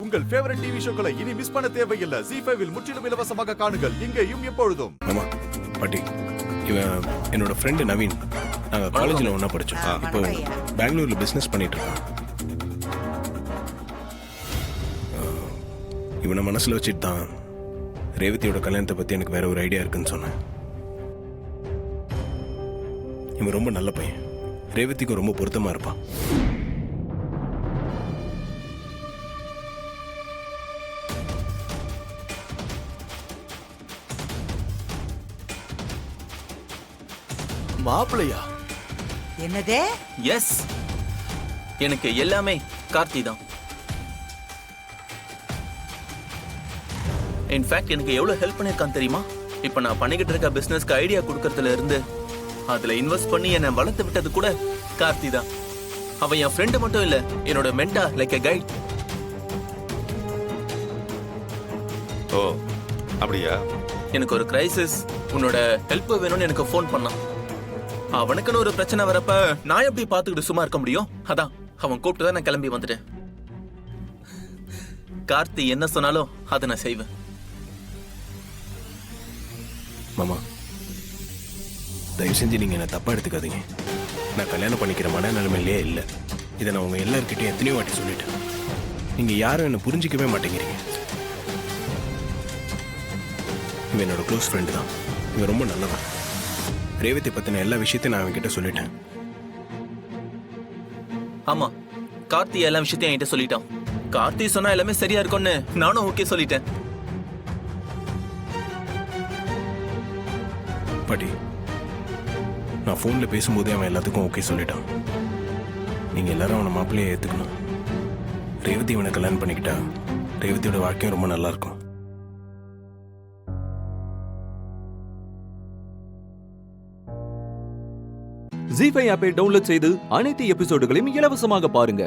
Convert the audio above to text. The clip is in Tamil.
உங்கள் ஃபேவரட் டிவி ஷோக்களை இனி மிஸ் பண்ண தேவையில்லை. ZEE5 இல் முற்றிலும் இலவசமாக காணுங்கள். இங்கேயும் எப்பொழுதும். ஆமா பாட்டி, இவன் என்னோட ஃப்ரெண்டு நவீன். நாங்கள் காலேஜில் ஒன்றா படித்தோம். இப்போ பெங்களூர்ல பிஸ்னஸ் பண்ணிட்டு இருக்கோம். இவனை மனசில் வச்சுட்டு தான் ரேவதியோட கல்யாணத்தை பற்றி எனக்கு வேற ஒரு ஐடியா இருக்குன்னு சொன்னேன். இவன் ரொம்ப நல்ல பையன், ரேவதிக்கும் ரொம்ப பொருத்தமாக இருப்பான். மாப்பிளையா? என்னதே? எஸ், எனக்கு எல்லாமே கார்த்தி தான். இன்ஃபேக்ட் எனக்கு எவ்வளவு ஹெல்ப் பண்ணிருக்கான் தெரியுமா? இப்ப நான் பண்ணிக்கிட்டு இருக்க பிசினஸ்க்கு ஐடியா கொடுக்கறதுல இருந்து அதுல இன்வெஸ்ட் பண்ணி என்னை வளர்த்து விட்டது கூட கார்த்தி தான். அவன் என் ஃப்ரெண்டு மட்டும் இல்ல, என்னோட மென்டார், லைக் எ கைட். ஓ அப்படியா? எனக்கு ஒரு கிரைசிஸ், உன்னோட ஹெல்ப் வேணும்னு எனக்கு ஃபோன் பண்ணான். அவனுக்குன்னு ஒரு பிரச்சனை வரப்ப நான் எப்படி பாத்துக்கிட்டு சும்மா இருக்க முடியும்? அதான் அவன் கூப்பிட்டு தான் நான் கிளம்பி வந்துட்டேன். கார்த்தி என்ன சொன்னாலும் அதை நான் செய்வேன். மாமா, தயவு செஞ்சு நீங்கள் என்னை தப்பாக எடுத்துக்காதீங்க. நான் கல்யாணம் பண்ணிக்கிற மனநிலைமையிலே இல்லை. இதை நான் உங்கள் எல்லாருக்கிட்டையும் எத்தனையோ வாட்டி சொல்லிட்டேன். நீங்கள் யாரும் என்னை புரிஞ்சிக்கவே மாட்டேங்கிறீங்க. இவன் என்னோட க்ளோஸ் ஃப்ரெண்டு தான். இவன் ரொம்ப நல்லவன். ரேவதி பற்றின எல்லா விஷயத்தையும் நான் அவன்கிட்ட சொல்லிட்டேன். ஆமா, கார்த்தி எல்லா விஷயத்தையும் என்கிட்ட சொல்லிட்டான். கார்த்தி சொன்னா எல்லாமே சரியா இருக்கும்னு நானும் ஓகே சொல்லிட்டேன். பாட்டி, நான் ஃபோனில் பேசும்போதே அவன் எல்லாத்துக்கும் ஓகே சொல்லிட்டான். நீங்கள் எல்லாரும் அவனை மாப்பிள்ளையை ஏற்றுக்கணும். ரேவதி இவனை கல்யாணம் பண்ணிக்கிட்டா ரேவதியோட வாழ்க்கையும் ரொம்ப நல்லாயிருக்கும். ZEE5 ஆப்பை டவுன்லோட் செய்து அனைத்து எபிசோடுகளையும் இலவசமாக பாருங்க.